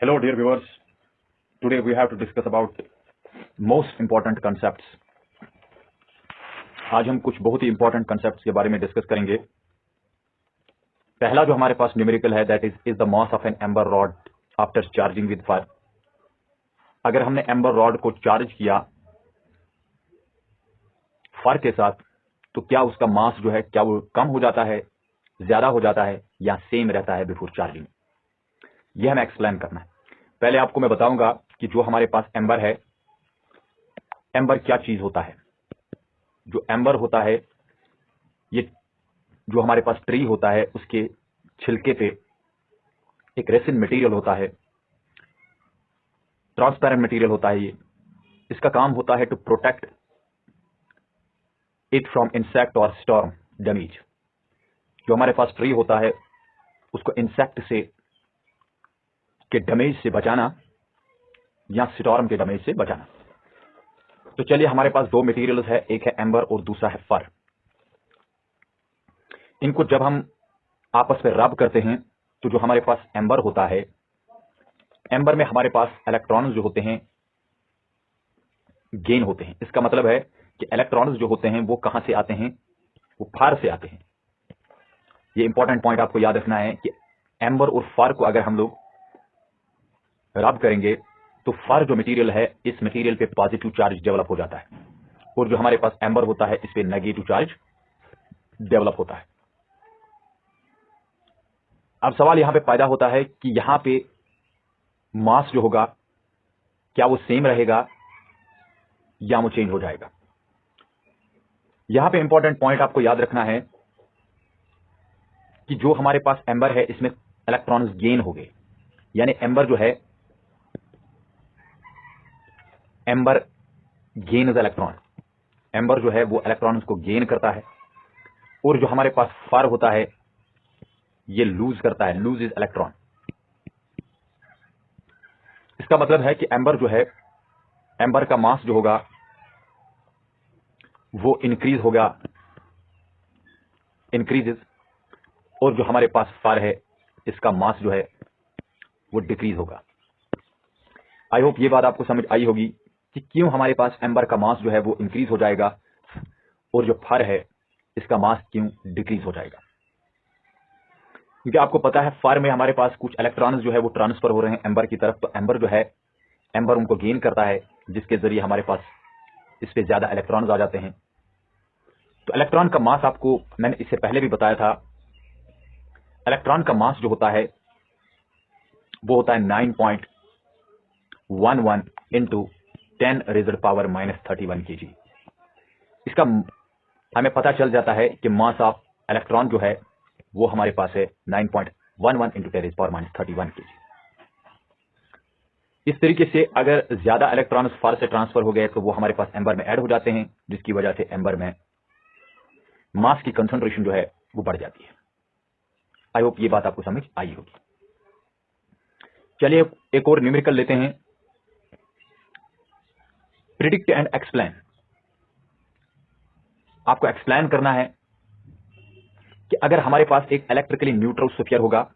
Hello dear viewers, today we have to discuss about most important concepts. आज हम कुछ बहुत ही इंपॉर्टेंट कंसेप्ट्स के बारे में डिस्कस करेंगे। पहला जो हमारे पास न्यूमेरिकल है that is the mass of an amber rod after charging with fire. अगर हमने एम्बर रॉड को चार्ज किया फायर के साथ तो क्या उसका मास जो है क्या वो कम हो जाता है, ज्यादा हो जाता है या सेम रहता है बिफोर चार्जिंग। यह हमें एक्सप्लेन करना है। पहले आपको मैं बताऊंगा कि जो हमारे पास एम्बर है, एम्बर क्या चीज होता है। जो एम्बर होता है ये जो हमारे पास ट्री होता है उसके छिलके पे एक रेसिन मटेरियल होता है, ट्रांसपेरेंट मटेरियल होता है। ये इसका काम होता है to protect it from insect और स्टॉर्म डैमेज। जो हमारे पास ट्री होता है उसको इंसेक्ट से के डैमेज से बचाना या स्टॉर्म के डैमेज से बचाना। तो चलिए, हमारे पास दो मटेरियल्स है, एक है एम्बर और दूसरा है फर। इनको जब हम आपस में रब करते हैं तो जो हमारे पास एम्बर होता है, एम्बर में हमारे पास इलेक्ट्रॉन्स जो होते हैं गेन होते हैं। इसका मतलब है कि इलेक्ट्रॉन्स जो होते हैं वो कहां से आते हैं, वो फायर से आते हैं। ये इंपॉर्टेंट पॉइंट आपको याद रखना है कि एम्बर और फायर को अगर हम लोग रब करेंगे तो फायर जो मटेरियल है इस मटेरियल पे पॉजिटिव चार्ज डेवलप हो जाता है और जो हमारे पास एम्बर होता है इस पे नेगेटिव चार्ज डेवलप होता है। अब सवाल यहां पे पैदा होता है कि यहां पे मास जो होगा क्या वो सेम रहेगा या वो चेंज हो जाएगा। यहां पे इंपॉर्टेंट पॉइंट आपको याद रखना है कि जो हमारे पास एम्बर है इसमें इलेक्ट्रॉन्स गेन हो गए, यानी एम्बर जो है amber gain is electron. Amber जो है वो इलेक्ट्रॉन्स को गेन करता है और जो हमारे पास फायर होता है ये लूज करता है, लूज इज इलेक्ट्रॉन। इसका मतलब है कि एम्बर जो है, एम्बर का मास जो होगा वो इंक्रीज होगा, इंक्रीजेस, और जो हमारे पास फायर है इसका मास जो है वो डिक्रीज होगा। आई होप ये बात आपको समझ आई होगी कि क्यों हमारे पास एम्बर का मास जो है वो इंक्रीज हो जाएगा और जो फायर है इसका मास क्यों डिक्रीज हो जाएगा। क्योंकि आपको पता है फायर में हमारे पास कुछ इलेक्ट्रॉन्स जो है वो ट्रांसफर हो रहे हैं एम्बर की तरफ। तो एम्बर जो है, एम्बर उनको गेन करता है जिसके जरिए हमारे पास इस पे ज्यादा इलेक्ट्रॉन्स आ जाते हैं। तो इलेक्ट्रॉन का मास आपको मैंने इससे पहले भी बताया था, इलेक्ट्रॉन का मास जो होता है वो होता है 9.11 इंटू 10⁻³ kg। इसका हमें पता चल जाता है कि मास ऑफ इलेक्ट्रॉन जो है वो हमारे पास है 9.11 इंटू 10⁻³ kg। इस तरीके से अगर ज्यादा इलेक्ट्रॉन्स फायर से ट्रांसफर हो गए तो वो हमारे पास एम्बर में ऐड हो जाते हैं, जिसकी वजह से एम्बर में मास की कंसंट्रेशन जो है वो बढ़ जाती है। आई होप ये बात आपको समझ आई होगी। चलिए एक और न्यूमेरिकल लेते हैं, प्रिडिक्ट एंड एक्सप्लेन। आपको एक्सप्लेन करना है कि अगर हमारे पास एक इलेक्ट्रिकली न्यूट्रल स्फीयर होगा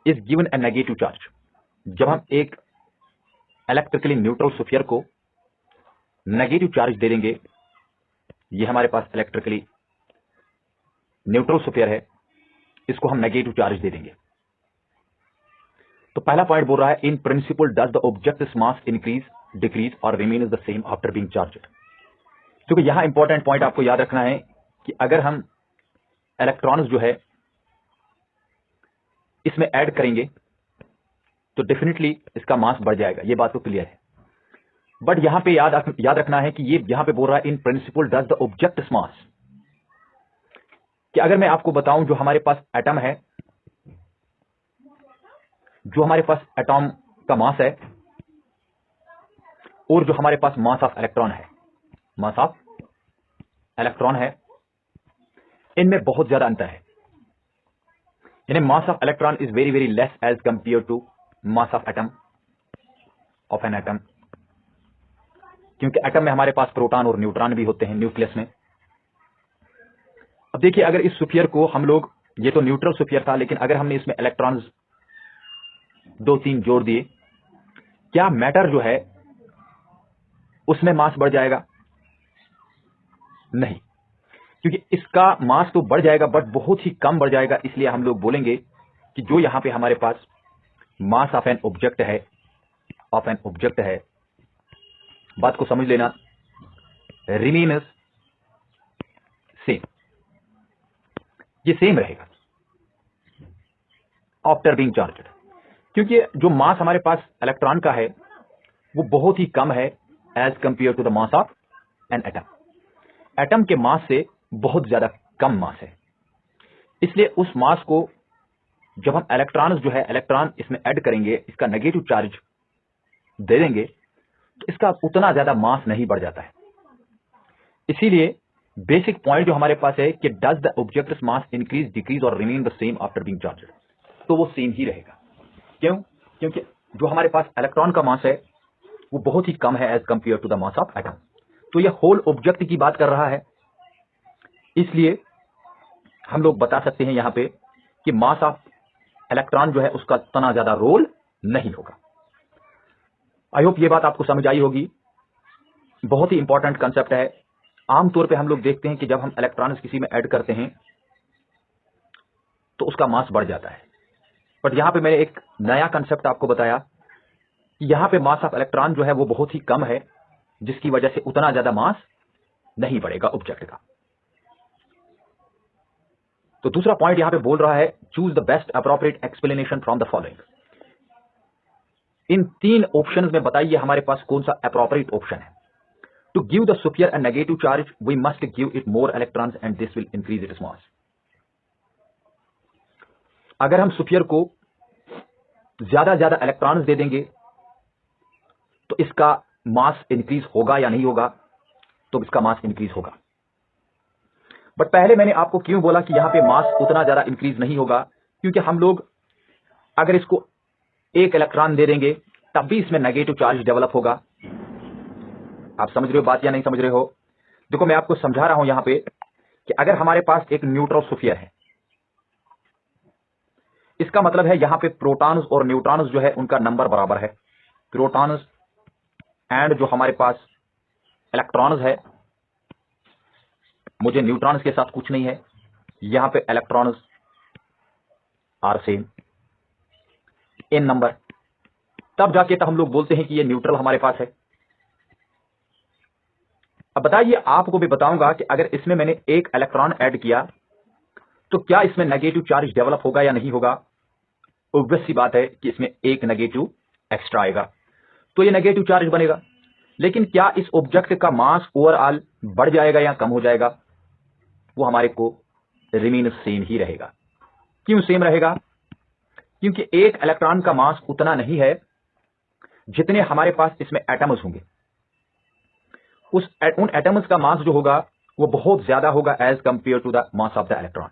is given A negative charge. जब हम एक इलेक्ट्रिकली न्यूट्रल स्फीयर को नेगेटिव चार्ज दे देंगे, ये हमारे पास इलेक्ट्रिकली न्यूट्रल स्फीयर है, इसको हम नेगेटिव चार्ज दे देंगे। तो पहला पॉइंट बोल रहा है in principle does the object's mass increase, decrease और remain is the same after being charged. क्योंकि यहां इंपॉर्टेंट पॉइंट आपको याद रखना है कि अगर हम इलेक्ट्रॉन्स जो है इसमें ऐड करेंगे तो डेफिनेटली इसका मास बढ़ जाएगा, ये बात तो क्लियर है। बट यहां पे याद रखना है कि ये यहां पे बोल रहा है in principle does the object's mass, कि अगर मैं आपको बताऊं जो हमारे पास एटम है, जो हमारे पास एटॉम का मास है और जो हमारे पास मास ऑफ इलेक्ट्रॉन है, मास ऑफ इलेक्ट्रॉन है, इनमें बहुत ज्यादा अंतर है। यानी mass of electron is very very less as compare to mass of atom, of an atom. क्योंकि एटम में हमारे पास प्रोटॉन और न्यूट्रॉन भी होते हैं न्यूक्लियस में। अब देखिए, अगर इस स्फीयर को हम लोग, ये तो न्यूट्रल स्फीयर था, लेकिन अगर हमने इसमें इलेक्ट्रॉन्स 2 3 जोड़ दिए, क्या मैटर जो है उसमें मास बढ़ जाएगा? नहीं, क्योंकि इसका मास तो बढ़ जाएगा बट बहुत ही कम बढ़ जाएगा। इसलिए हम लोग बोलेंगे कि जो यहां पे हमारे पास मास ऑफ एन ऑब्जेक्ट है, बात को समझ लेना, रिमेन्स सेम, ये सेम रहेगा आफ्टर बीइंग चार्ज्ड, क्योंकि जो मास हमारे पास इलेक्ट्रॉन का है वो बहुत ही कम है as compare to the mass of an atom. Atom के मास से बहुत ज्यादा कम मास है, इसलिए उस मास को जब हम इलेक्ट्रॉन इसमें ऐड करेंगे, इसका नेगेटिव चार्ज दे देंगे, तो इसका उतना ज्यादा मास नहीं बढ़ जाता है। इसीलिए बेसिक पॉइंट जो हमारे पास है कि does the object's mass increase, decrease और remain the same after being charged, तो वो सेम ही रहेगा। क्यों? क्योंकि जो हमारे पास इलेक्ट्रॉन का मास है वो बहुत ही कम है as compare to the mass of atom. तो ये होल ऑब्जेक्ट की बात कर रहा है, इसलिए हम लोग बता सकते हैं यहां पे कि मास ऑफ इलेक्ट्रॉन जो है उसका उतना ज्यादा रोल नहीं होगा। आई होप ये बात आपको समझ आई होगी। बहुत ही इंपॉर्टेंट कंसेप्ट है। आमतौर पे हम लोग देखते हैं कि जब हम इलेक्ट्रॉन्स किसी में ऐड करते हैं तो उसका मास बढ़ जाता है, बट यहां पे मैंने एक नया कंसेप्ट आपको बताया कि यहां पे मास ऑफ इलेक्ट्रॉन जो है वो बहुत ही कम है, जिसकी वजह से उतना ज्यादा मास नहीं बढ़ेगा ऑब्जेक्ट का। तो दूसरा पॉइंट यहां पे बोल रहा है, choose the best appropriate explanation from the following. इन 3 ऑप्शंस में बताइए हमारे पास कौन सा अप्रोप्रिएट ऑप्शन है। To give the sphere and negative charge we must give it more electrons and this will increase its mass. अगर हम सुपियर को ज्यादा इलेक्ट्रॉन्स दे देंगे तो इसका मास इंक्रीज होगा या नहीं होगा? तो इसका मास इंक्रीज होगा। बट पहले मैंने आपको क्यों बोला कि यहां पे मास उतना ज्यादा इंक्रीज नहीं होगा? क्योंकि हम लोग अगर इसको 1 इलेक्ट्रॉन दे देंगे तब भी इसमें नेगेटिव चार्ज डेवलप होगा। आप समझ रहे हो बात या नहीं समझ रहे हो? देखो मैं आपको समझा रहा हूं यहां पे कि अगर हमारे पास एक न्यूट्रल सुफियर है, इसका मतलब है यहां पे प्रोटॉन्स और न्यूट्रॉन्स जो है उनका नंबर बराबर है। प्रोटॉन्स एंड जो हमारे पास इलेक्ट्रॉन्स है, मुझे न्यूट्रॉन्स के साथ कुछ नहीं है, यहां पे electrons are same in number, तब जाके तो हम लोग बोलते हैं कि ये न्यूट्रल हमारे पास है। अब बताइए, आपको भी बताऊंगा कि अगर इसमें मैंने 1 इलेक्ट्रॉन ऐड किया तो क्या इसमें नेगेटिव चार्ज डेवलप होगा या नहीं होगा? ऑब्वियस सी बात है कि इसमें 1 नेगेटिव एक्स्ट्रा आएगा तो ये नेगेटिव चार्ज बनेगा। लेकिन क्या इस ऑब्जेक्ट का मास ओवरऑल बढ़ जाएगा या कम हो जाएगा? वो हमारे को रिमेन सेम ही रहेगा। क्यों सेम रहेगा? क्योंकि 1 इलेक्ट्रॉन का मास उतना नहीं है जितने हमारे पास इसमें एटम्स होंगे। उन एटम्स का मास जो होगा वो बहुत ज्यादा होगा as compare to the mass of the electron.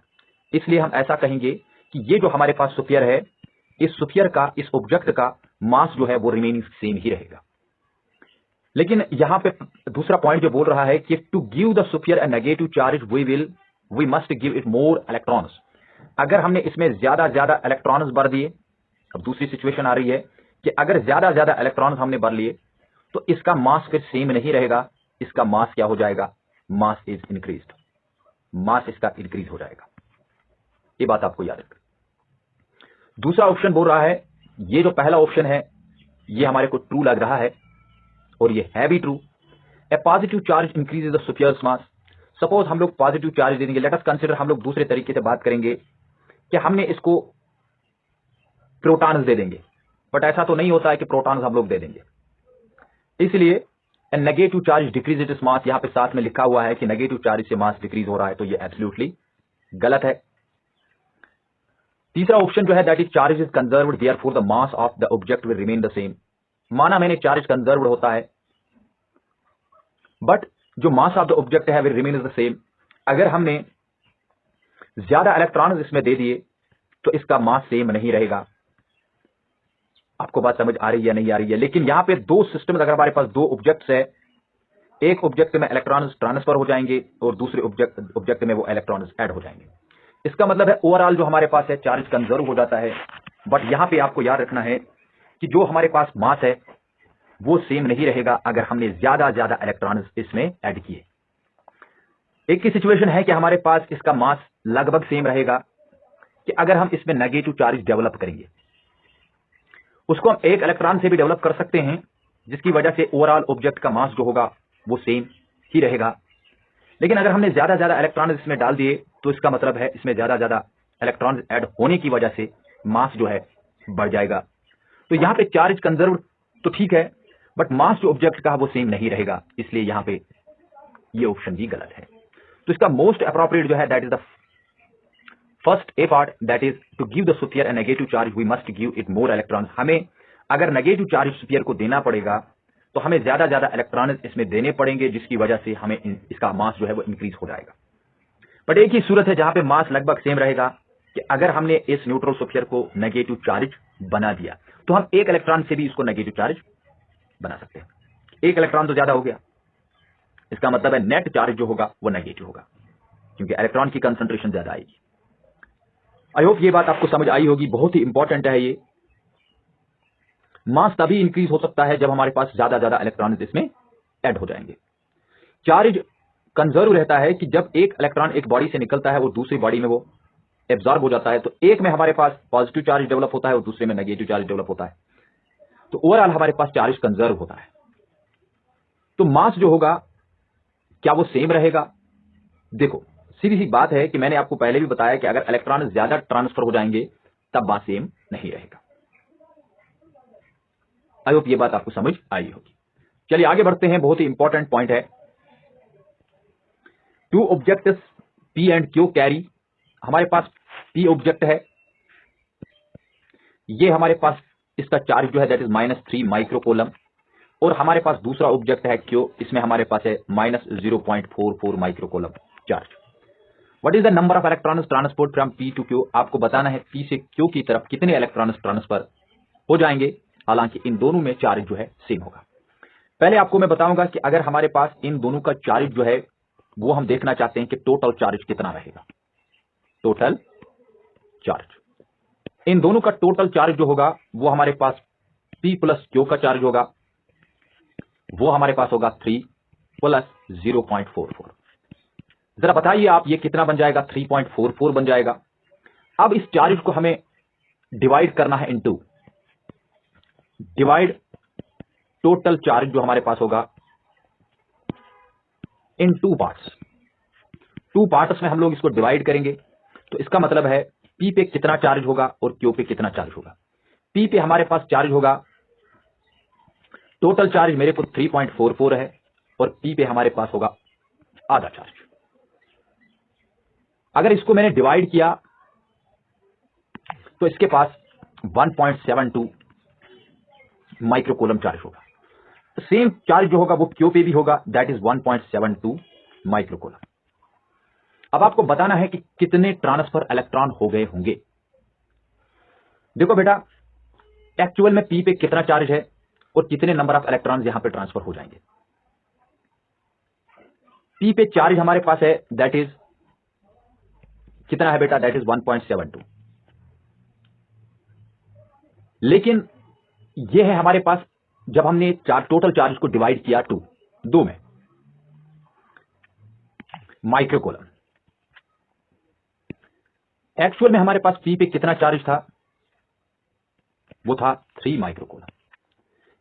इसलिए हम ऐसा कहेंगे कि ये जो हमारे पास सुफियर है, इस सुफियर का, इस ऑब्जेक्ट का मास जो है वो रिमेनिंग सेम ही रहेगा। लेकिन यहां पे दूसरा पॉइंट जो बोल रहा है कि to give the sphere a negative charge we must give it more electrons. अगर हमने इसमें ज्यादा इलेक्ट्रॉन्स भर दिए, अब दूसरी सिचुएशन आ रही है कि अगर ज्यादा इलेक्ट्रॉन्स हमने भर लिए तो इसका मास फिर सेम नहीं रहेगा, इसका मास क्या हो जाएगा? मास इज इंक्रीज्ड, मास इसका इंक्रीज हो जाएगा। ये बात आपको याद रखना। दूसरा ऑप्शन बोल रहा है, ये जो पहला ऑप्शन है ये हमारे को ट्रू लग रहा है और ये है भी true. A positive charge increases the sphere's mass. Suppose हम लोग पॉजिटिव चार्ज दे देंगे, लेट अस कंसीडर, हम लोग दूसरे तरीके से बात करेंगे कि हमने इसको प्रोटॉन्स दे देंगे, बट ऐसा तो नहीं होता है कि प्रोटॉन्स हम लोग दे देंगे। इसलिए negative charge decrease its mass, यहां पे साथ में लिखा हुआ है कि नेगेटिव चार्ज से मास डिक्रीज हो रहा है, तो ये एब्सोल्युटली गलत है। तीसरा ऑप्शन जो है that is charge is conserved therefore the mass of the object will remain the same. माना मैंने चार्ज कंजर्व्ड होता है बट जो मास ऑफ द ऑब्जेक्ट है विल रिमेन द सेम। अगर हमने ज्यादा इलेक्ट्रॉन्स इसमें दे दिए तो इसका मास सेम नहीं रहेगा। आपको बात समझ आ रही है या नहीं आ रही है? लेकिन यहां पे 2 सिस्टम, अगर हमारे पास 2 ऑब्जेक्ट्स है, एक ऑब्जेक्ट में इलेक्ट्रॉन्स ट्रांसफर हो जाएंगे और दूसरे ऑब्जेक्ट में वो इलेक्ट्रॉन्स ऐड हो जाएंगे। इसका मतलब है ओवरऑल जो हमारे पास है चार्ज कंजर्व हो जाता है। बट यहां पे आपको याद रखना है कि जो हमारे पास मास है वो सेम नहीं रहेगा अगर हमने ज्यादा ज्यादा इलेक्ट्रॉन्स इसमें ऐड किए। एक की सिचुएशन है कि हमारे पास इसका मास लगभग सेम रहेगा कि अगर हम इसमें नेगेटिव चार्ज डेवलप करेंगे, उसको हम एक इलेक्ट्रॉन से भी डेवलप कर सकते हैं, जिसकी वजह से ओवरऑल ऑब्जेक्ट का मास जो होगा वो सेम ही रहेगा। लेकिन अगर हमने ज्यादा ज्यादा इलेक्ट्रॉन इसमें डाल दिए तो इसका मतलब है इसमें ज्यादा ज्यादा इलेक्ट्रॉन ऐड होने की वजह से मास जो है बढ़ जाएगा। तो यहां पे चार्ज कंजर्व तो ठीक है, बट मास जो ऑब्जेक्ट का वो सेम नहीं रहेगा, इसलिए यहां पे ये ऑप्शन भी गलत है। तो इसका मोस्ट अप्रोप्रिएट जो है that is the first a part, that is to give the sphere a negative charge we must give it more electron. हमें अगर नेगेटिव चार्ज सुपियर को देना पड़ेगा तो हमें ज्यादा ज्यादा इलेक्ट्रॉन इसमें देने पड़ेंगे, जिसकी वजह से हमें इसका मास जो है वो इंक्रीज हो जाएगा। बट एक ही सूरत है जहां पे मास लगभग सेम रहेगा कि अगर हमने इस न्यूट्रल सुपियर को नेगेटिव चार्ज बना दिया तो हम एक इलेक्ट्रॉन से भी इसको नेगेटिव चार्ज बना सकते हैं। एक इलेक्ट्रॉन तो ज्यादा हो गया, इसका मतलब है नेट चार्ज जो होगा वो नेगेटिव होगा, क्योंकि इलेक्ट्रॉन की कंसंट्रेशन ज्यादा आएगी। आई होप ये बात आपको समझ आई होगी, बहुत ही इंपॉर्टेंट है ये। मास तभी इंक्रीज हो सकता है जब हमारे पास ज्यादा ज्यादा इलेक्ट्रॉन इसमें ऐड हो जाएंगे। चार्ज कंजर्व रहता है कि जब एक इलेक्ट्रॉन एक बॉडी से निकलता है वो दूसरी बॉडी में वो एब्जॉर्ब हो जाता है, तो एक में हमारे पास पॉजिटिव चार्ज डेवलप होता है और दूसरे में नेगेटिव चार्ज डेवलप होता है, तो ओवरऑल हमारे पास चार्ज कंजर्व होता है। तो मास जो होगा क्या वो सेम रहेगा? देखो सीधी सी बात है कि मैंने आपको पहले भी बताया कि अगर इलेक्ट्रॉन ज्यादा ट्रांसफर हो जाएंगे तब मास सेम नहीं रहेगा। आई होप ये बात आपको समझ आई होगी। चलिए आगे बढ़ते हैं, बहुत ही इंपॉर्टेंट पॉइंट है। Two objects P and Q carry, हमारे पास पी ऑब्जेक्ट है, ये हमारे पास इसका चार्ज जो है दैट इज -3 माइक्रोकूलम, और हमारे पास दूसरा ऑब्जेक्ट है क्यू, इसमें हमारे पास है -0.44 microcoulomb charge. What is the number of electrons transport from P to Q? आपको बताना है पी से क्यू की तरफ कितने इलेक्ट्रॉन्स ट्रांसफर हो जाएंगे, हालांकि इन दोनों में चार्ज जो है सेम होगा। पहले आपको मैं बताऊंगा कि अगर हमारे पास इन दोनों का चार्ज जो है वो हम देखना चाहते हैं कि टोटल चार्ज कितना रहेगा। टोटल चार्ज, इन दोनों का टोटल चार्ज जो होगा वो हमारे पास P प्लस क्यू का चार्ज होगा, वो हमारे पास होगा 3 प्लस 0.44। जरा बताइए आप ये कितना बन जाएगा? 3.44 बन जाएगा। अब इस चार्ज को हमें डिवाइड करना है इन टू, डिवाइड टोटल चार्ज जो हमारे पास होगा इन टू पार्ट्स। टू पार्ट्स में हम लोग इसको डिवाइड करेंगे, तो इसका मतलब है P पे कितना चार्ज होगा और Q पे कितना चार्ज होगा। P पे हमारे पास चार्ज होगा, टोटल चार्ज मेरे को 3.44 है, और P पे हमारे पास होगा आधा चार्ज। अगर इसको मैंने डिवाइड किया तो इसके पास 1.72 माइक्रोकूलम चार्ज होगा। सेम चार्ज जो होगा वो Q पे भी होगा, दैट इज 1.72 माइक्रोकूलम। अब आपको बताना है कि कितने ट्रांसफर इलेक्ट्रॉन हो गए होंगे। देखो बेटा, एक्चुअल में P पे कितना चार्ज है और कितने नंबर ऑफ इलेक्ट्रॉन यहां पे ट्रांसफर हो जाएंगे। P पे चार्ज हमारे पास है दैट इज कितना है बेटा? That is 1.72। लेकिन यह है हमारे पास जब हमने टोटल चार्ज को डिवाइड किया दो में, माइक्रोकूलम। एक्चुअल में हमारे पास P पे कितना चार्ज था? वो था 3 माइक्रोकूलम।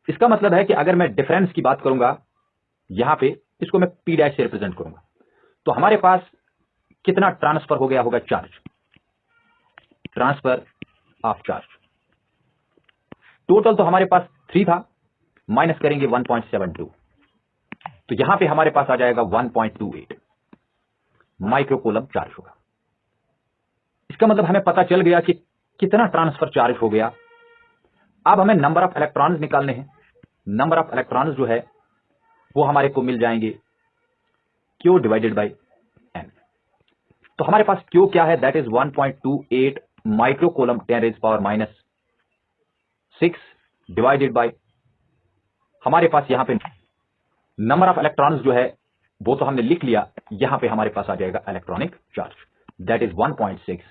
इसका मतलब है कि अगर मैं डिफरेंस की बात करूंगा यहां पे, इसको मैं P डैश से रिप्रेजेंट करूंगा, तो हमारे पास कितना ट्रांसफर हो गया होगा? Charge, transfer of charge. Total तो हमारे पास 3 था, माइनस करेंगे 1.72, तो यहां पे हमारे पास आ जाएगा 1.28 माइक्रोकूलम चार्ज होगा। इसका मतलब हमें पता चल गया कि कितना ट्रांसफर चार्ज हो गया। अब हमें नंबर ऑफ इलेक्ट्रॉन्स निकालने हैं। नंबर ऑफ इलेक्ट्रॉन्स जो है वो हमारे को मिल जाएंगे Q डिवाइडेड बाई N। तो हमारे पास Q क्या है? That is 1.28 microcoulomb 10⁻⁶ divided by, हमारे पास यहां पे नंबर ऑफ इलेक्ट्रॉन्स जो है वो तो हमने लिख लिया, यहां पे हमारे पास आ जाएगा electronic charge, that is 1.6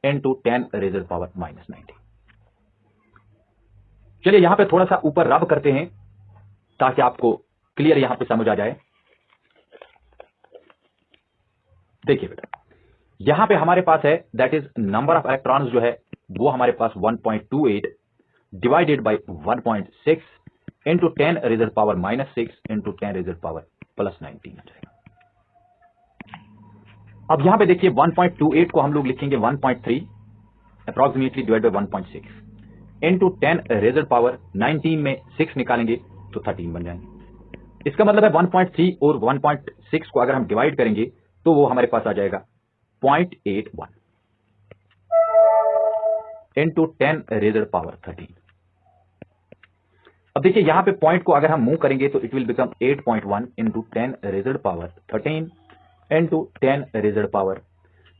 into 10⁻⁻90। चलिए यहां पे थोड़ा सा ऊपर रब करते हैं ताकि आपको क्लियर यहां पे समझ आ जाए। देखिए बेटा, यहां पे हमारे पास है that is number of electrons जो है वो हमारे पास 1.28 divided by 1.6 into 10 raise power -6 into 10 raise power +19 आ जाएगा। अब यहां पे देखिए 1.28 को हम लोग लिखेंगे 1.3 approximately divide by 1.6 into 10 raise power 19 में 6 निकालेंगे तो 13 बन जाएंगे। इसका मतलब है 1.3 और 1.6 को अगर हम डिवाइड करेंगे तो वो हमारे पास आ जाएगा 0.81 इंटू 10 रेज़ पावर 13। अब देखिए यहां पे पॉइंट को अगर हम मूव करेंगे तो it will become 8.1 into 10 raise power 13 into 10 raise power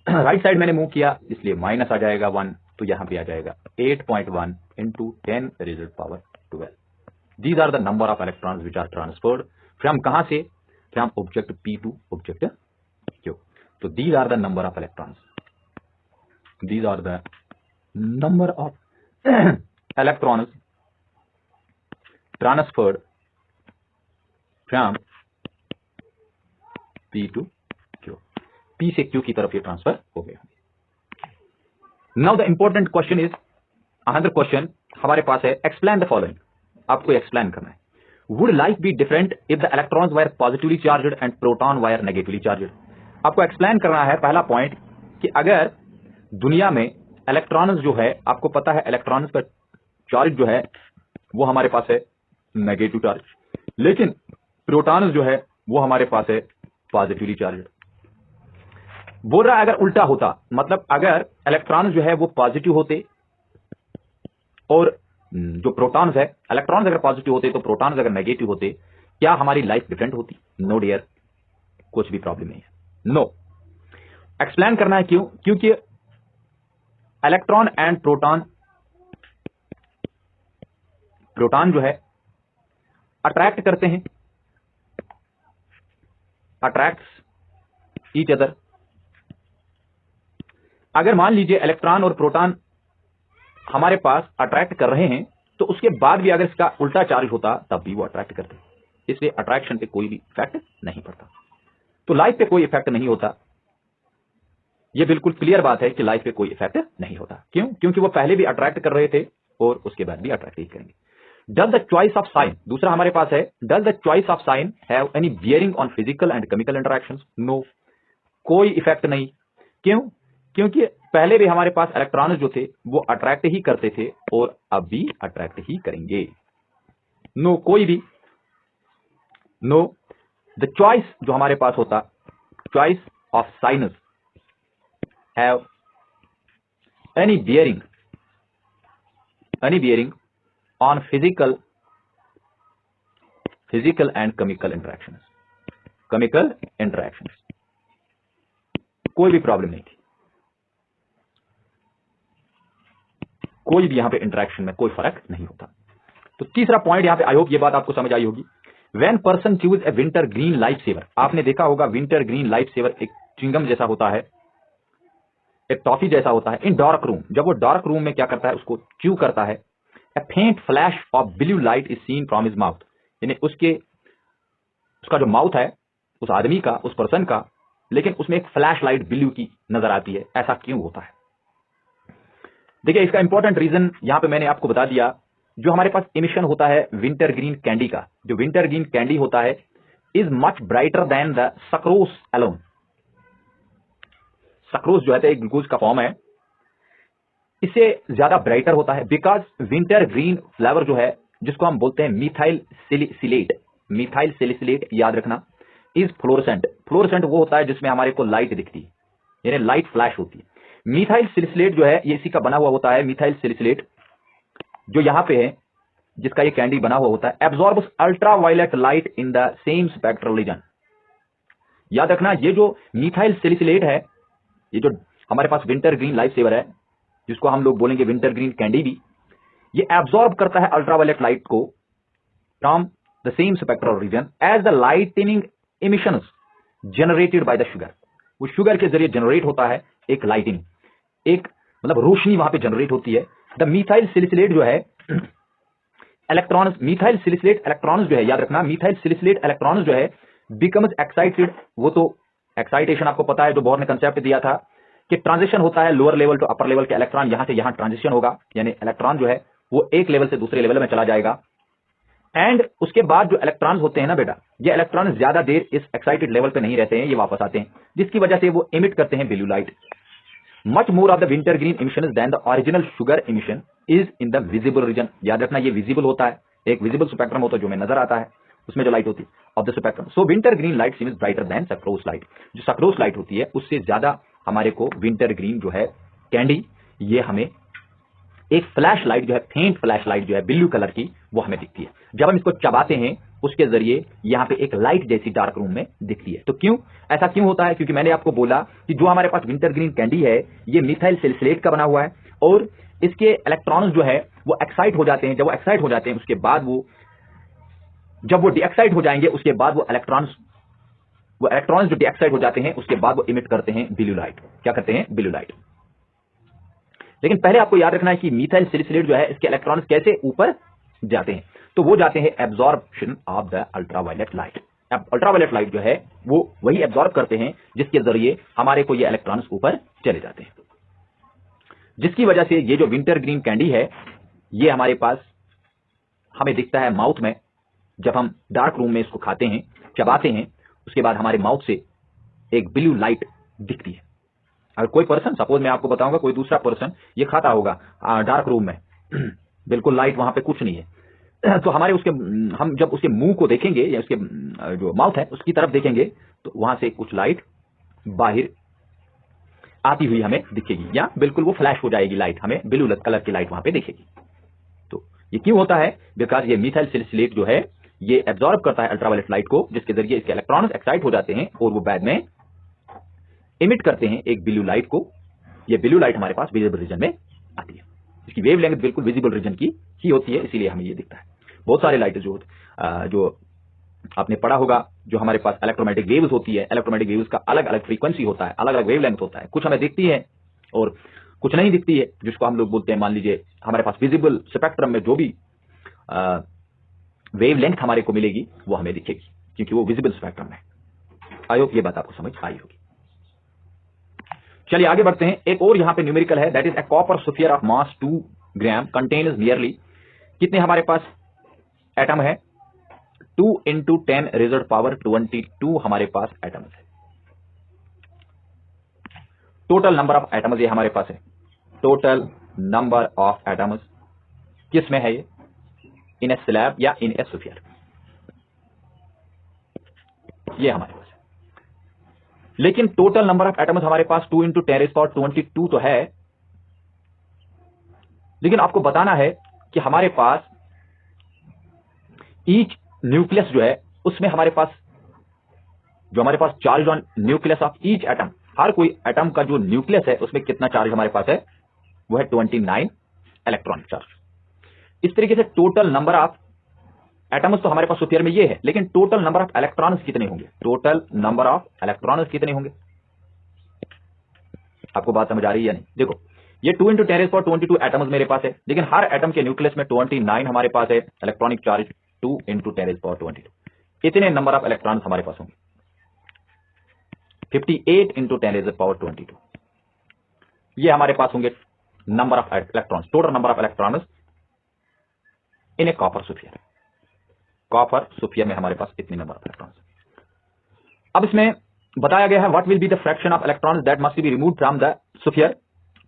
right side मैंने मूव किया इसलिए माइनस आ जाएगा 1, तो यहां पे आ जाएगा 8.1 into 10 raise power 12। These are the number of electrons which are transferred from कहां से, from object P to object Q। तो these are the number of electrons, these are the number of electrons transferred from P to Q। P से Q की तरफ ये transfer हो गया। Now the important question is, another question हमारे पास है, एक्सप्लेन द फॉलोइंग। आपको एक्सप्लेन करना है, would life be different if the electrons wire positively charged and proton wire negatively charged. आपको एक्सप्लेन करना है पहला पॉइंट कि अगर दुनिया में इलेक्ट्रॉन्स जो है, आपको पता है इलेक्ट्रॉन्स का चार्ज जो है वो हमारे पास है नेगेटिव चार्ज, लेकिन प्रोटॉन्स जो है वो हमारे पास है पॉजिटिवली चार्ज। बोल रहा है अगर उल्टा होता, मतलब अगर इलेक्ट्रॉन्स जो है वो पॉजिटिव होते और जो प्रोटॉन्स है, इलेक्ट्रॉन्स अगर पॉजिटिव होते तो प्रोटॉन्स अगर नेगेटिव होते, क्या हमारी लाइफ डिफरेंट होती? नो डियर, कुछ भी प्रॉब्लम नहीं है। नो, एक्सप्लेन करना है क्यों? क्योंकि इलेक्ट्रॉन एंड प्रोटॉन, प्रोटॉन जो है अट्रैक्ट करते हैं, अट्रैक्ट्स ईच अदर। अगर मान लीजिए इलेक्ट्रॉन और प्रोटॉन हमारे पास अट्रैक्ट कर रहे हैं तो उसके बाद भी अगर इसका उल्टा चार्ज होता तब भी वो अट्रैक्ट करते, इसलिए अट्रैक्शन पे कोई भी इफेक्ट नहीं पड़ता। तो लाइफ पे कोई इफेक्ट नहीं होता, ये बिल्कुल क्लियर बात है कि लाइफ पे कोई इफेक्ट नहीं होता। क्यों? क्योंकि वो पहले भी अट्रैक्ट कर रहे थे और उसके बाद भी अट्रैक्ट ही करेंगे। Does the choice of sign, दूसरा हमारे पास है, does the choice of sign have any bearing on physical and chemical interactions? No, कोई इफेक्ट नहीं। क्यों? क्योंकि पहले भी हमारे पास इलेक्ट्रॉन जो थे वो अट्रैक्ट ही करते थे और अब भी अट्रैक्ट ही करेंगे। नो, कोई भी नो। द चॉइस जो हमारे पास होता, choice of sinus have any bearing on physical and chemical interactions, कोई भी प्रॉब्लम नहीं थी, कोई भी यहां पे इंटरैक्शन में कोई फर्क नहीं होता। तो तीसरा पॉइंट यहां पे, आई होप ये बात आपको समझ आई होगी। When person choose a winter green life saver, आपने देखा होगा विंटर ग्रीन लाइफ सेवर एक च्युइंगम जैसा होता है, एक टॉफी जैसा होता है इन डार्क रूम। जब वो डार्क रूम में क्या करता है, उसको च्यू करता है, ए फेंट flash of blue light is seen from his mouth, यानी उसका जो माउथ है उस आदमी का, उस पर्सन का, लेकिन उसमें एक फ्लैश लाइट ब्लू की नजर आती है। ऐसा क्यों होता है? देखिए इसका इंपॉर्टेंट रीजन यहां पे मैंने आपको बता दिया। जो हमारे पास इमिशन होता है विंटर ग्रीन कैंडी का, जो विंटर ग्रीन कैंडी होता है is much brighter then the sucrose alone. Sucrose जो है एक ग्लूकोज का फॉर्म है, इससे ज्यादा ब्राइटर होता है बिकॉज विंटर ग्रीन फ्लेवर जो है, जिसको हम बोलते हैं मिथाइल सैलिसिलेट, याद रखना, इज फ्लोरोसेंट। फ्लोरोसेंट वो होता है जिसमें हमारे को लाइट दिखती है, यानी लाइट फ्लैश होती है। मिथाइल सैलिसिलेट जो है ये इसी का बना हुआ होता है। मिथाइल सैलिसिलेट जो यहां पे है, जिसका ये कैंडी बना हुआ होता है, absorbs ultraviolet light in the same spectral region. याद रखना, ये जो मिथाइल सैलिसिलेट है, ये जो हमारे पास विंटर ग्रीन लाइफ सेवर है, जिसको हम लोग बोलेंगे विंटर ग्रीन कैंडी भी, ये एब्जॉर्ब करता है अल्ट्रावायलेट लाइट को from the same spectral region as the lightning emissions generated by the sugar. वो शुगर के जरिए जनरेट होता है एक लाइटिंग, एक मतलब रोशनी वहां पे जनरेट होती है। द मिथाइल सैलिसिलेट जो है इलेक्ट्रॉन्स, मिथाइल सिलिसिलेट इलेक्ट्रॉन्स जो है, याद रखना, मिथाइल सिलिसिलेट इलेक्ट्रॉन्स जो है बिकम्स एक्साइटेड। वो तो एक्साइटेशन आपको पता है, जो बोर ने कंसेप्ट दिया था कि ट्रांजिशन होता है lower level to upper level के इलेक्ट्रॉन, यहां से यहां ट्रांजिशन होगा, यानी इलेक्ट्रॉन जो है वो एक लेवल से दूसरे लेवल में चला जाएगा। एंड उसके बाद जो इलेक्ट्रॉन्स होते हैं ना बेटा, ये इलेक्ट्रॉन ज्यादा देर इस एक्साइटेड लेवल पे नहीं रहते हैं, ये वापस आते हैं, जिसकी वजह से वो इमिट करते हैं blue light. Much more of the winter green emission than the original sugar emission is in the visible region. याद रखना, ये विजिबल होता है, एक विजिबल स्पेक्ट्रम होता है जो में नजर आता है, उसमें जो लाइट होती है of the spectrum. So winter green light seems brighter then sucrose light. जो सक्रोज लाइट होती है उससे ज्यादा हमारे को विंटर ग्रीन जो है कैंडी, ये हमें एक फ्लैश लाइट जो है, फेंट फ्लैश लाइट जो है ब्लू कलर की, वो हमें दिखती है। जब हम इसको चबाते हैं उसके जरिए यहाँ पे एक लाइट जैसी डार्क रूम में दिखती है। तो क्यों ऐसा क्यों होता है? क्योंकि मैंने आपको बोला कि जो हमारे पास विंटर ग्रीन कैंडी है ये मिथाइल सैलिसिलेट का बना हुआ है, और इसके इलेक्ट्रॉन्स जो है वो एक्साइट हो जाते हैं। जब वो एक्साइट हो जाते हैं उसके बाद वो, जब वो डीएक्साइट हो जाएंगे उसके बाद वो इलेक्ट्रॉन्स जो डीएक्साइट हो जाते हैं उसके बाद वो इमिट करते हैं ब्लू लाइट। क्या करते हैं? Blue light. लेकिन पहले आपको याद रखना है कि मिथाइल सैलिसिलेट जो है इसके इलेक्ट्रॉन्स कैसे ऊपर जाते हैं, तो वो जाते हैं absorption of the ultraviolet light. Ultraviolet light जो है वो वही एब्जॉर्ब करते हैं जिसके जरिए हमारे को ये इलेक्ट्रॉन्स ऊपर चले जाते हैं, जिसकी वजह से ये जो विंटर ग्रीन कैंडी है ये हमारे पास हमें दिखता है माउथ में। जब हम डार्क रूम में इसको खाते हैं, चबाते हैं, उसके बाद हमारे माउथ से एक ब्लू लाइट दिखती है। अगर कोई पर्सन, सपोज मैं आपको बताऊंगा, कोई दूसरा पर्सन ये खाता होगा डार्क रूम में, बिल्कुल लाइट वहां पे कुछ नहीं है, तो हमारे उसके, हम जब उसके मुंह को देखेंगे या उसके जो माउथ है उसकी तरफ देखेंगे तो वहां से कुछ लाइट बाहर आती हुई हमें दिखेगी, या बिल्कुल वो फ्लैश हो जाएगी लाइट, हमें ब्लू कलर की लाइट वहां पे दिखेगी। तो ये क्यों होता है? बिकॉज ये मिथाइल सैलिसिलेट जो है ये एब्जॉर्ब करता है अल्ट्रावायलेट लाइट को, जिसके जरिए इसके इलेक्ट्रॉन्स एक्साइट हो जाते हैं और वो बाद में इमिट करते हैं एक ब्लू लाइट को। ये ब्लू लाइट हमारे पास विजिबल रीजन में आती है, इसकी वेवलेंथ बिल्कुल विजिबल रीजन की ही होती है, इसीलिए हमें ये दिखता है। बहुत सारे लाइट जो आपने पढ़ा होगा, जो हमारे पास इलेक्ट्रोमैग्नेटिक वेव्स होती है, इलेक्ट्रोमैग्नेटिक वेव्स का अलग अलग फ्रीक्वेंसी होता है, अलग अलग वेवलेंथ होता है, कुछ हमें दिखती है और कुछ नहीं दिखती है, जिसको हम लोग बोलते हैं, मान लीजिए हमारे पास विजिबल स्पेक्ट्रम में जो भी वेवलेंथ हमारे को मिलेगी वो हमें दिखेगी, क्योंकि वो विजिबल स्पेक्ट्रम है। आई होप ये बात आपको समझ आई होगी। चलिए आगे बढ़ते हैं। एक और यहां पे न्यूमेरिकल है, that is a copper sphere of mass 2 gram contains nearly, कितने हमारे पास एटम है? 2 × 10⁻²2 हमारे पास एटम्स है। टोटल नंबर ऑफ एटम्स ये हमारे पास है, टोटल नंबर ऑफ एटम्स किस में है ये? इन ए स्लैब या इन ए स्फीयर, ये हमारे पास है। लेकिन टोटल नंबर ऑफ एटम्स हमारे पास 2 × 10⁻22 तो है, लेकिन आपको बताना है कि हमारे पास ईच न्यूक्लियस जो है उसमें हमारे पास जो हमारे पास charge on nucleus of each atom, हर कोई एटम का जो न्यूक्लियस है उसमें कितना चार्ज हमारे पास है? वो है 29 इलेक्ट्रॉनिक चार्ज। इस तरीके से टोटल नंबर ऑफ एटम्स तो हमारे पास स्फीयर में ये है, लेकिन टोटल नंबर ऑफ इलेक्ट्रॉन्स कितने होंगे? टोटल नंबर ऑफ इलेक्ट्रॉन्स कितने होंगे? आपको बात समझ आ रही है या नहीं? देखो, ये 2 × 10⁻22 एटम्स मेरे पास है, लेकिन हर एटम के न्यूक्लियस में 29 हमारे पास है इलेक्ट्रॉनिक चार्ज, 2 × 10⁻22। इतने नंबर ऑफ इलेक्ट्रॉन्स हमारे पास होंगे, 58 × 10⁻22। ये हमारे पास होंगे number of electrons, total number of electrons in A copper sphere. Copper sphere में हमारे पास इतने नंबर ऑफ इलेक्ट्रॉन्स। अब इसमें बताया गया है what will be the fraction of electrons that must be removed from the sphere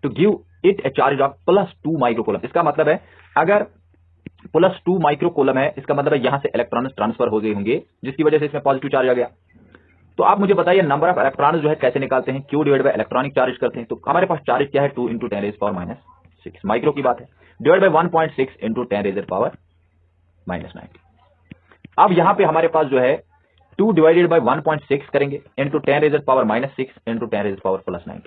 to give it a charge of +2 microcoulomb. इसका मतलब है अगर +2 माइक्रोकूलम है, इसका मतलब है यहां से इलेक्ट्रॉन्स ट्रांसफर हो गए होंगे, जिसकी वजह से इसमें पॉजिटिव चार्ज आ गया। तो आप मुझे बताइए नंबर ऑफ इलेक्ट्रॉन्स जो है कैसे निकालते हैं? Q divide by electronic charge करते हैं। तो हमारे पास चार्ज क्या है? 2 × 10⁻⁻6 माइक्रो की बात है, डिवाइड बाय 1.6 × 10⁻⁻9। अब यहां पे हमारे पास जो है 2 डिवाइडेड बाय 1.6 करेंगे इंटू 10⁻⁻6 इंटू 10⁻9।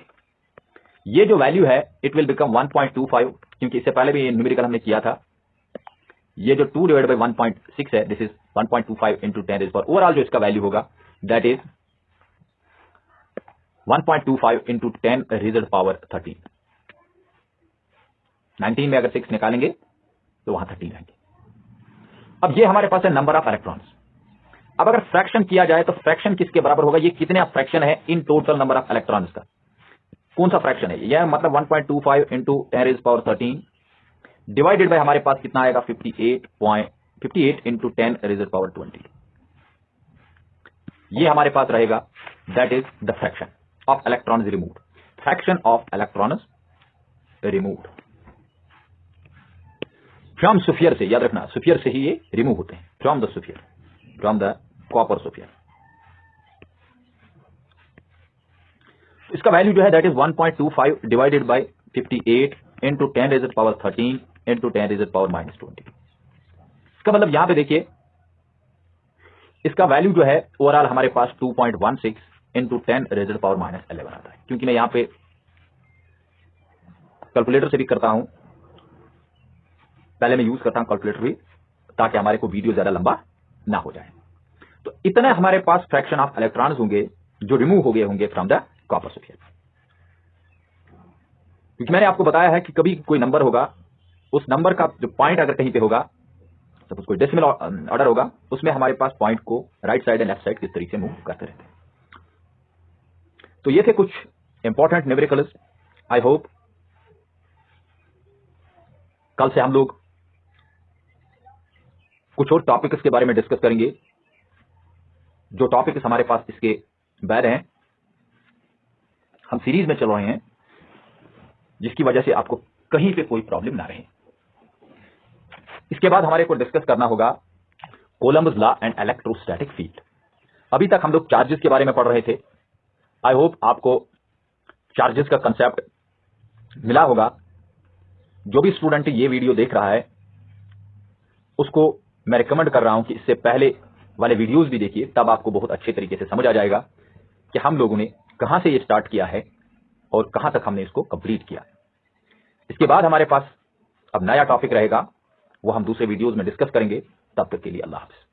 ये जो वैल्यू है इट विल बिकम 1.25, क्योंकि इससे पहले भी ये न्यूमेरिकल हमने किया था। ये जो 2 डिवाइडेड बाय 1.6 है, दिस इज 1.25 इंटू 10⁻, ओवरऑल जो इसका वैल्यू होगा दैट इज 1.25 इंटू 10⁻13। 19 में अगर 6 निकालेंगे तो वहां 13 आएंगे। अब ये हमारे पास है नंबर ऑफ इलेक्ट्रॉन्स। अब अगर फ्रैक्शन किया जाए तो फ्रैक्शन किसके बराबर होगा, ये कितने फ्रैक्शन है in total number of electrons का, कौन सा फ्रैक्शन है यह, मतलब 1.25 इंटू 10⁻13 डिवाइडेड बाय हमारे पास कितना आएगा 58 इंटू 10⁻20। ये हमारे पास रहेगा, that is the fraction of electrons removed, fraction of electrons removed from sphere से। याद रखना स्फीयर से ही ये रिमूव होते हैं, from the sphere, from the copper sphere. इसका वैल्यू जो है that is 1.25 divided by 58 into 10⁻13 into 10⁻⁻20। इसका मतलब यहां पे देखिए इसका वैल्यू जो है ओवरऑल हमारे पास 2.16 इंटू 10⁻11 आता है। क्योंकि मैं यहां पे कैलकुलेटर से भी करता हूं, पहले मैं यूज करता हूं कैलकुलेटर भी, ताकि हमारे को वीडियो ज्यादा लंबा ना हो जाए। तो इतने हमारे पास फ्रैक्शन ऑफ इलेक्ट्रॉन्स होंगे जो रिमूव हो गए होंगे फ्रॉम द कॉपर स्फीयर। क्योंकि मैंने आपको बताया है कि कभी कोई नंबर होगा, उस नंबर का जो पॉइंट अगर कहीं पे होगा, सपोज कोई डेसिमल ऑर्डर होगा, उसमें हमारे पास पॉइंट को right side and left side किस तरीके से मूव करते रहते हैं। तो ये थे कुछ इंपॉर्टेंट न्यूमेरिकल्स। आई होप कल से हम लोग कुछ और टॉपिक्स के बारे में डिस्कस करेंगे, जो टॉपिक्स हमारे पास इसके बाद हैं। हम सीरीज में चल रहे हैं, जिसकी वजह से आपको कहीं पे कोई प्रॉब्लम ना रहे। इसके बाद हमारे को डिस्कस करना होगा Columbus law and electrostatic field. अभी तक हम लोग चार्जेस के बारे में पढ़ रहे थे। आई होप आपको चार्जेस का कंसेप्ट मिला होगा। जो भी स्टूडेंट ये वीडियो देख रहा है उसको मैं रिकमेंड कर रहा हूं कि इससे पहले वाले वीडियोस भी देखिए, तब आपको बहुत अच्छे तरीके से समझ आ जाएगा कि हम लोगों ने कहां से ये स्टार्ट किया है और कहां तक हमने इसको कंप्लीट किया। इसके बाद हमारे पास अब नया टॉपिक रहेगा, वो हम दूसरे वीडियोस में डिस्कस करेंगे। तब तक के लिए अल्लाह हाफिज।